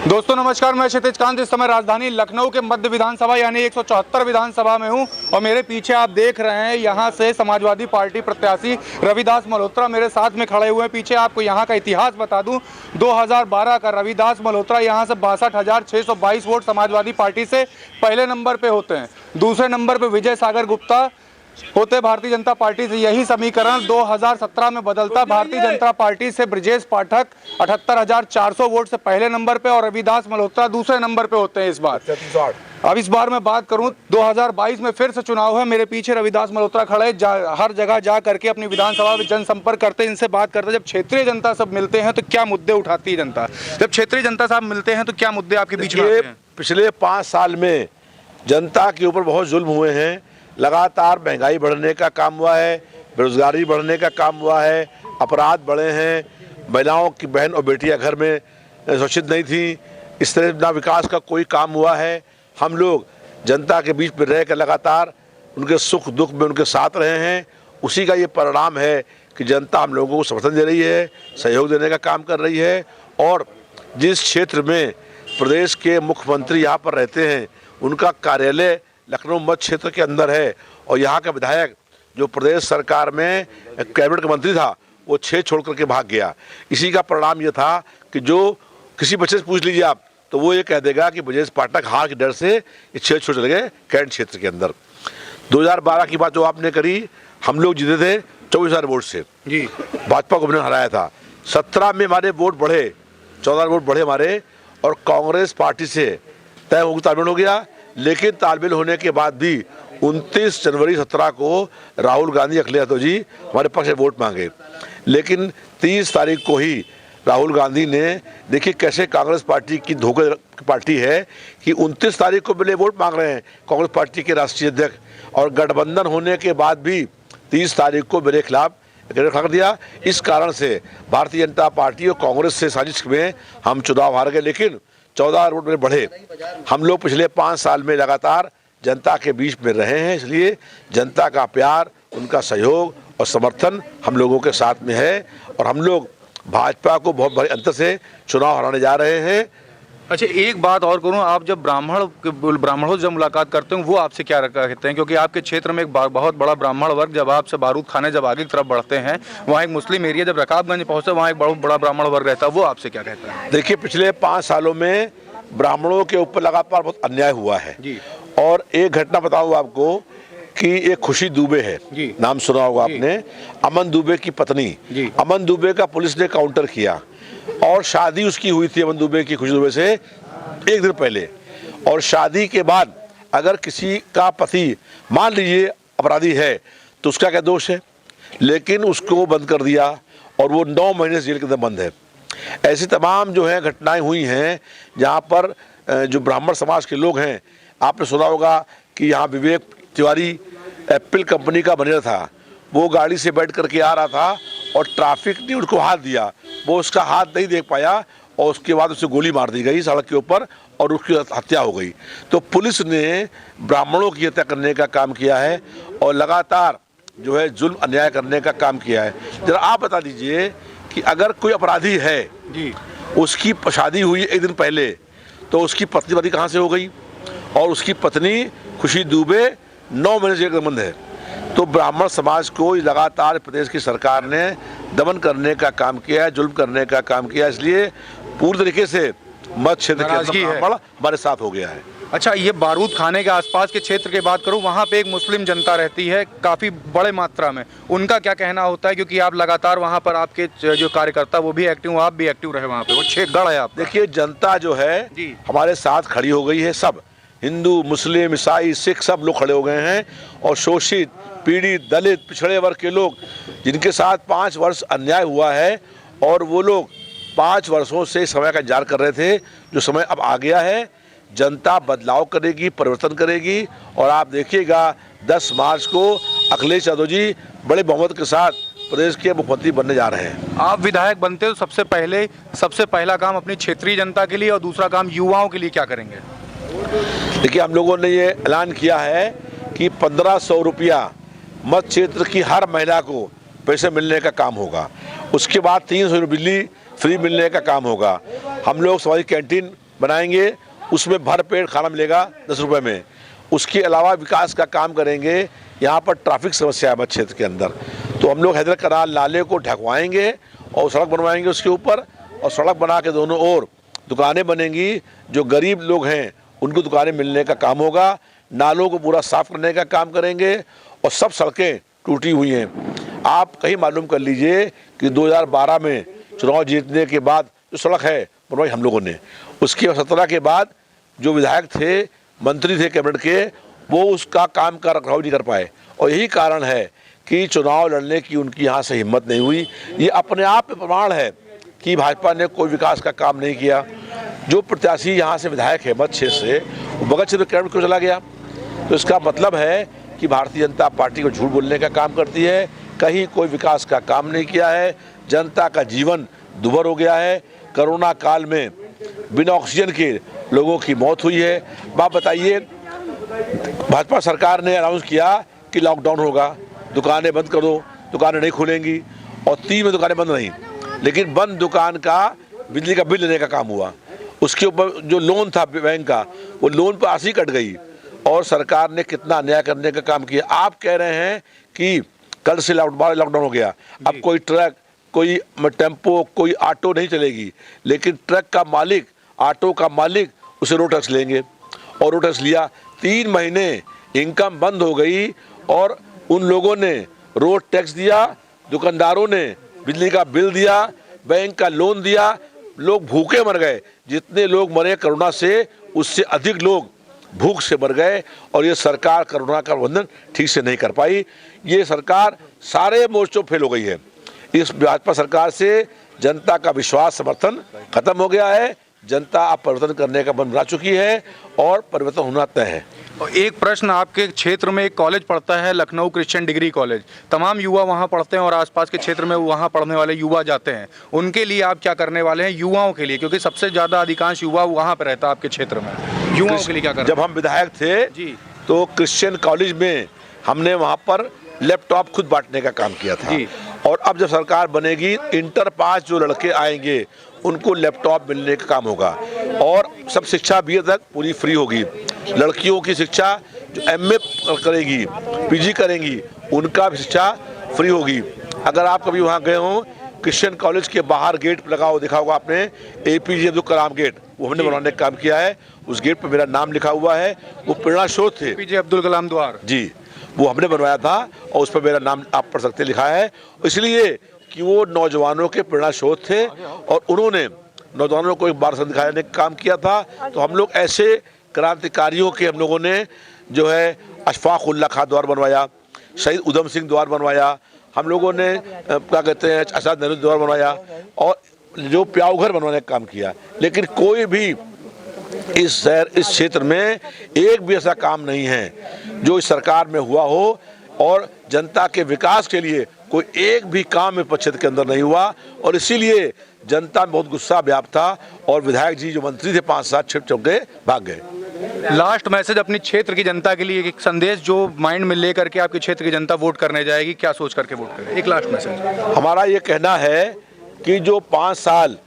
दोस्तों नमस्कार, मैं क्षितिज कांत इस समय राजधानी लखनऊ के मध्य विधानसभा यानी 174 विधानसभा में हूं और मेरे पीछे आप देख रहे हैं यहां से समाजवादी पार्टी प्रत्याशी रविदास मल्होत्रा मेरे साथ में खड़े हुए हैं। पीछे आपको यहां का इतिहास बता दूं, 2012 का रविदास मल्होत्रा यहां से 62,622 वोट समाजवादी पार्टी से पहले नंबर पे होते हैं। दूसरे नंबर पे विजय सागर गुप्ता होते भारतीय जनता पार्टी से। यही समीकरण 2017 में बदलता, भारतीय जनता पार्टी से ब्रजेश पाठक 78,400 वोट से पहले नंबर पे और रविदास मल्होत्रा दूसरे नंबर पे होते हैं इस बार। अब इस बार मैं बात करूं, 2022 में फिर से चुनाव है। मेरे पीछे रविदास मल्होत्रा खड़े, हर जगह जा करके अपनी विधानसभा में जनसंपर्क करते, इनसे बात करते। जब क्षेत्रीय जनता सब मिलते हैं तो क्या मुद्दे उठाती है जनता? जब क्षेत्रीय जनता साहब मिलते हैं तो क्या मुद्दे आपके बीच में आते हैं? पिछले 5 साल में जनता के ऊपर बहुत जुल्म हुए हैं। लगातार महंगाई बढ़ने का काम हुआ है, बेरोजगारी बढ़ने का काम हुआ है, अपराध बढ़े हैं, महिलाओं की बहन और बेटियां घर में सुरक्षित नहीं थी, इस तरह ना विकास का कोई काम हुआ है। हम लोग जनता के बीच में रह कर लगातार उनके सुख दुख में उनके साथ रहे हैं। उसी का ये परिणाम है कि जनता हम लोगों को समर्थन दे रही है, सहयोग देने का काम कर रही है। और जिस क्षेत्र में प्रदेश के मुख्यमंत्री यहाँ पर रहते हैं, उनका कार्यालय लखनऊ मध्य क्षेत्र के अंदर है और यहाँ का विधायक जो प्रदेश सरकार में कैबिनेट का मंत्री था, वो 6 छोड़ करके भाग गया। इसी का परिणाम ये था कि जो किसी बच्चे से पूछ लीजिए आप, तो वो ये कह देगा कि ब्रजेश पाठक हार के डर से ये 6 छोड़ चले गए कैंट क्षेत्र के अंदर। 2012 की बात जो आपने करी, हम लोग जीते थे 24,000 वोट से जी, भाजपा को हमने हराया था। 17 में हमारे वोट बढ़े, 14 वोट बढ़े हमारे, और कांग्रेस पार्टी से तय तालमेल हो गया। लेकिन तालमेल होने के बाद भी 29 जनवरी 17 को राहुल गांधी अखिलेश यादव जी हमारे पक्ष में वोट मांगे। लेकिन 30 तारीख को ही राहुल गांधी ने, देखिए कैसे कांग्रेस पार्टी की धोखे की पार्टी है कि 29 तारीख को पहले वोट मांग रहे हैं कांग्रेस पार्टी के राष्ट्रीय अध्यक्ष, और गठबंधन होने के बाद भी 30 तारीख को मेरे खिलाफ कर दिया। इस कारण से भारतीय जनता पार्टी और कांग्रेस से साजिश में हम चुनाव हार गए। लेकिन 14 वोट में बढ़े। हम लोग पिछले 5 साल में लगातार जनता के बीच में रहे हैं, इसलिए जनता का प्यार, उनका सहयोग और समर्थन हम लोगों के साथ में है और हम लोग भाजपा को बहुत बड़े अंतर से चुनाव हराने जा रहे हैं। अच्छा, एक बात और करूं, आप जब ब्राह्मणों से जब मुलाकात करते हैं वो आपसे क्या कहते हैं? क्योंकि आपके क्षेत्र में एक बहुत बड़ा ब्राह्मण वर्ग, जब आपसे बारूद खाने जब आगे की तरफ बढ़ते हैं, वहाँ एक मुस्लिम एरिया जब रकाबगंज पहुँचते वहाँ एक बहुत बड़ा ब्राह्मण वर्ग रहता है, वो आपसे क्या कहता है? देखिए, पिछले 5 सालों में ब्राह्मणों के ऊपर लगातार बहुत अन्याय हुआ है जी। और एक घटना बताऊँ आपको कि एक खुशी दुबे है, नाम सुना होगा आपने, अमन दुबे की पत्नी। अमन दुबे का पुलिस ने काउंटर किया और शादी उसकी हुई थी अमन दुबे की, खुशी दुबे से 1 दिन पहले। और शादी के बाद अगर किसी का पति मान लीजिए अपराधी है तो उसका क्या दोष है? लेकिन उसको बंद कर दिया और वो 9 महीने जेल के अंदर बंद है। ऐसी तमाम जो है घटनाएं हुई हैं जहाँ पर जो ब्राह्मण समाज के लोग हैं, आपने सुना होगा कि यहाँ विवेक तिवारी एप्पल कंपनी का मैनेजर था, वो गाड़ी से बैठ करके आ रहा था और ट्रैफिक ने उसको हाथ दिया, वो उसका हाथ नहीं देख पाया और उसके बाद उसे गोली मार दी गई सड़क के ऊपर और उसकी हत्या हो गई। तो पुलिस ने ब्राह्मणों की हत्या करने का काम किया है और लगातार जो है जुल्म अन्याय करने का काम किया है। जरा आप बता दीजिए कि अगर कोई अपराधी है जी, उसकी शादी हुई 1 दिन पहले, तो उसकी पत्नी कहाँ से हो गई? और उसकी पत्नी खुशी दुबे 9 महीने जेल के बंद है। तो ब्राह्मण समाज को लगातार प्रदेश की सरकार ने दमन करने का काम किया है, जुल्म करने का काम किया है, इसलिए पूरी तरीके से मध्य क्षेत्र के हमारे साथ हो गया है। अच्छा, ये बारूद खाने के आसपास के क्षेत्र की बात करूं, वहाँ पे एक मुस्लिम जनता रहती है काफ़ी बड़े मात्रा में, उनका क्या कहना होता है? क्योंकि आप लगातार वहाँ पर, आपके जो कार्यकर्ता वो भी एक्टिव, आप भी एक्टिव रहे वहाँ पे, वो 6 गढ़ है आप। देखिए, जनता जो है हमारे साथ खड़ी हो गई है, सब हिंदू, मुस्लिम, ईसाई, सिख सब लोग खड़े हो गए हैं। और शोषित, पीड़ित, दलित, पिछड़े वर्ग के लोग जिनके साथ 5 वर्ष अन्याय हुआ है और वो लोग 5 वर्षों से समय का इंतजार कर रहे थे, जो समय अब आ गया है। जनता बदलाव करेगी, परिवर्तन करेगी और आप देखिएगा 10 मार्च को अखिलेश यादव जी बड़े बहुमत के साथ प्रदेश के मुख्यमंत्री बनने जा रहे हैं। आप विधायक बनते हो, सबसे पहला काम अपनी क्षेत्रीय जनता के लिए और दूसरा काम युवाओं के लिए क्या करेंगे? देखिए, हम लोगों ने ये ऐलान किया है कि 1500 रुपया मध्य क्षेत्र की हर महिला को पैसे मिलने का काम होगा। उसके बाद 300 बिजली फ्री मिलने का काम होगा। हम लोग सामाजिक कैंटीन बनाएंगे, उसमें भर पेट खाना मिलेगा 10 रुपये में। उसके अलावा विकास का काम करेंगे। यहाँ पर ट्रैफिक समस्या है मध्य क्षेत्र के अंदर, तो हम लोग हैदर कनाल नाले को ढकवाएंगे और सड़क बनवाएंगे उसके ऊपर, और सड़क बना के दोनों ओर दुकानें बनेंगी। जो गरीब लोग हैं उनको दुकानें मिलने का काम होगा। नालों को पूरा साफ करने का काम करेंगे, और सब सड़कें टूटी हुई हैं। आप कहीं मालूम कर लीजिए कि 2012 में चुनाव जीतने के बाद जो सड़क है बनवाई हम लोगों ने, उसके 17 के बाद जो विधायक थे, मंत्री थे कैबिनेट के, वो उसका काम का रखरखाव नहीं कर पाए, और यही कारण है कि चुनाव लड़ने की उनकी यहाँ से हिम्मत नहीं हुई। ये अपने आप में प्रमाण है कि भाजपा ने कोई विकास का काम नहीं किया। जो प्रत्याशी यहाँ से विधायक है मध्य क्षेत्र से, वो बगल क्षेत्र कैबिनेट क्यों चला गया? तो इसका मतलब है कि भारतीय जनता पार्टी को झूठ बोलने का काम करती है, कहीं कोई विकास का काम नहीं किया है। जनता का जीवन दुभर हो गया है। कोरोना काल में बिना ऑक्सीजन के लोगों की मौत हुई है। आप बताइए, भाजपा सरकार ने अनाउंस किया कि लॉकडाउन होगा, दुकानें बंद कर दो, दुकानें नहीं खुलेंगी, और 3 में दुकानें बंद नहीं, लेकिन बंद दुकान का बिजली का बिल लेने का काम हुआ। उसके ऊपर जो लोन था बैंक का, वो लोन पर राशि कट गई, और सरकार ने कितना अन्याय करने का काम किया। आप कह रहे हैं कि कल से लॉकडाउन हो गया, अब कोई ट्रक, कोई टेम्पो, कोई ऑटो नहीं चलेगी, लेकिन ट्रक का मालिक, ऑटो का मालिक उसे रोड टैक्स लेंगे, और रोड टैक्स लिया। 3 महीने इनकम बंद हो गई, और उन लोगों ने रोड टैक्स दिया, दुकानदारों ने बिजली का बिल दिया, बैंक का लोन दिया, लोग भूखे मर गए। जितने लोग मरे कोरोना से, उससे अधिक लोग भूख से मर गए, और ये सरकार कोरोना का प्रबंधन ठीक से नहीं कर पाई। ये सरकार सारे मोर्चों फेल हो गई है। इस भाजपा सरकार से जनता का विश्वास, समर्थन खत्म हो गया है। जनता अब परिवर्तन करने का मन बना चुकी है, और परिवर्तन होना तय है। एक प्रश्न, आपके क्षेत्र में एक कॉलेज पढ़ता है, लखनऊ क्रिश्चियन डिग्री कॉलेज, तमाम युवा वहां पढ़ते हैं और आसपास के क्षेत्र में वहां पढ़ने वाले युवा जाते हैं, उनके लिए आप क्या करने वाले हैं युवाओं के लिए, क्योंकि सबसे ज़्यादा अधिकांश युवा वहां पर रहता है आपके क्षेत्र में, युवाओं के लिए क्या करें? जब हम विधायक थे जी, तो क्रिश्चियन कॉलेज में हमने वहाँ पर लैपटॉप खुद बांटने का काम किया था जी। और अब जब सरकार बनेगी, इंटर पास जो लड़के आएंगे उनको लैपटॉप मिलने का काम होगा, और सब शिक्षा BA तक पूरी फ्री होगी। लड़कियों की शिक्षा जो MA करेगी, PG करेंगी, उनका भी शिक्षा फ्री होगी। अगर आप कभी वहाँ गए हो, क्रिश्चियन कॉलेज के बाहर गेट लगा हो, देखा होगा आपने, APJ अब्दुल कलाम गेट, वो हमने बनाने का काम किया है। उस गेट पर मेरा नाम लिखा हुआ है। वो प्रेरणा स्रोत थे, APJ अब्दुल कलाम द्वार जी, वो हमने बनवाया था, और उस पर मेरा नाम आप पढ़ सकते लिखा है, इसलिए कि वो नौजवानों के प्रेरणा स्रोत थे, और उन्होंने नौजवानों को एक बार दिखाने का काम किया था। तो हम लोग ऐसे क्रांतिकारियों के हम लोगों ने जो है अशफाक उल्लाह खां द्वार बनवाया, शहीद उधम सिंह द्वार बनवाया, हम लोगों ने क्या कहते हैं आज़ाद नेहरू द्वार बनवाया, और जो प्याऊघर बनवाने का काम किया। लेकिन कोई भी इस क्षेत्र में एक भी ऐसा काम नहीं है जो इस सरकार में हुआ हो, और जनता के विकास के लिए कोई एक भी काम इस क्षेत्र के अंदर नहीं हुआ, और इसीलिए जनता में बहुत गुस्सा व्याप्त था, और विधायक जी जो मंत्री थे 5-7 छिप चुप गए, भाग गए। लास्ट मैसेज अपनी क्षेत्र की जनता के लिए, एक संदेश जो माइंड में लेकर के आपके क्षेत्र की जनता वोट करने जाएगी, क्या सोच करके वोट करें, एक लास्ट मैसेज। हमारा ये कहना है कि जो 5 साल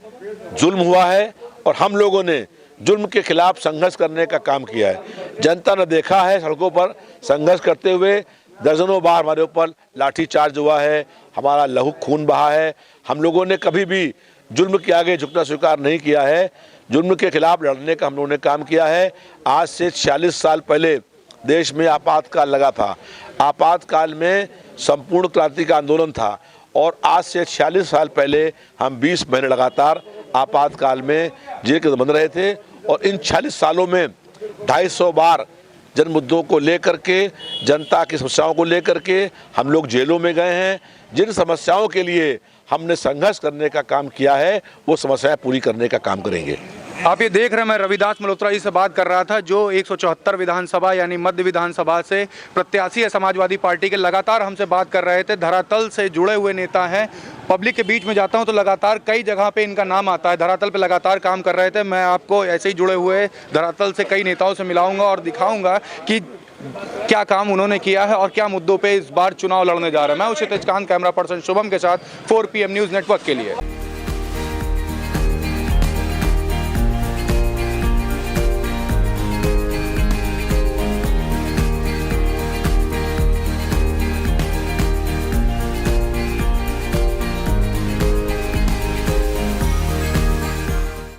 जुल्म हुआ है, और हम लोगों ने जुल्म के खिलाफ संघर्ष करने का काम किया है, जनता ने देखा है सड़कों पर संघर्ष करते हुए, दर्जनों बार हमारे ऊपर लाठीचार्ज हुआ है, हमारा लहू खून बहा है। हम लोगों ने कभी भी जुल्म के आगे झुकना स्वीकार नहीं किया है, जुल्म के खिलाफ लड़ने का हम लोगों ने काम किया है। आज से 46 साल पहले देश में आपातकाल लगा था, आपातकाल में संपूर्ण क्रांति का आंदोलन था, और आज से 46 साल पहले हम 20 महीने लगातार आपातकाल में जेल के बंद रहे थे, और इन 46 सालों में 250 बार जन मुद्दों को लेकर के, जनता की समस्याओं को लेकर के हम लोग जेलों में गए हैं। जिन समस्याओं के लिए हमने संघर्ष करने का काम किया है, वो समस्याएं पूरी करने का काम करेंगे। आप ये देख रहे हैं, मैं रविदास मल्होत्रा जी से बात कर रहा था, जो 174 विधानसभा यानी मध्य विधानसभा से प्रत्याशी है समाजवादी पार्टी के, लगातार हमसे बात कर रहे थे। धरातल से जुड़े हुए नेता हैं, पब्लिक के बीच में जाता हूं तो लगातार कई जगह पे इनका नाम आता है, धरातल पे लगातार काम कर रहे थे। मैं आपको ऐसे ही जुड़े हुए धरातल से कई नेताओं से मिलाऊंगा और दिखाऊंगा कि क्या काम उन्होंने किया है और क्या मुद्दों पे इस बार चुनाव लड़ने जा रहे हैं। मैं क्षितिज कांत, कैमरा पर्सन शुभम के साथ 4 PM न्यूज़ नेटवर्क के लिए।